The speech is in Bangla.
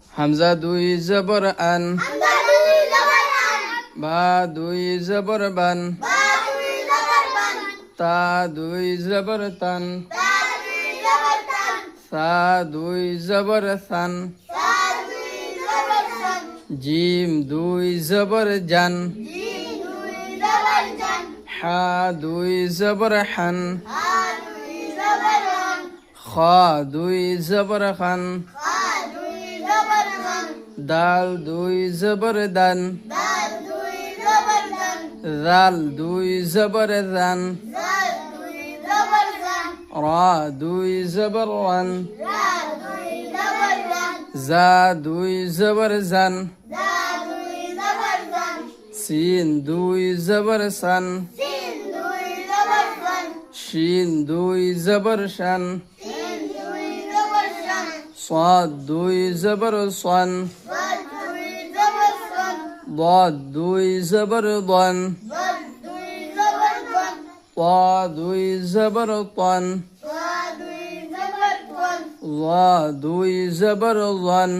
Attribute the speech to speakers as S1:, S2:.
S1: হামজা দুই জবর আন,
S2: হামজা দুই জবর আন,
S1: বা দুই জবর বান,
S2: বা দুই জবর বান,
S1: তা দুই জবর তান,
S2: তা দুই জবর তান,
S1: সা দুই জবর সান,
S2: সা দুই জবর সান,
S1: জিম দুই জবর জান,
S2: জিম দুই জবর জান,
S1: হা দুই জবর হান,
S2: হা দুই জবর হান,
S1: খ দুই জবর খান,
S2: খা দুই জবর খান,
S1: দাল দুই জবর দান,
S2: দাল দুই জবর দান,
S1: জাল দুই জবর জান,
S2: জাল দুই জবর জান,
S1: রা দুই জবর রান,
S2: রা দুই জবর রান,
S1: জা দুই জবর জান,
S2: জা দুই জবর জান,
S1: সিন দুই জবর সান,
S2: সিন দুই জবর সান,
S1: শিন দুই জবর শান,
S2: সিন দুই জবর শান,
S1: صاد দুই জবর সান,
S2: সাদ দুই জবর সান,
S1: ضاد দুই জবর ضن,
S2: সাদ দুই জবর সান,
S1: طا দুই জবর طن,
S2: সা দুই জবর তান,
S1: ظا দুই জবর ظن,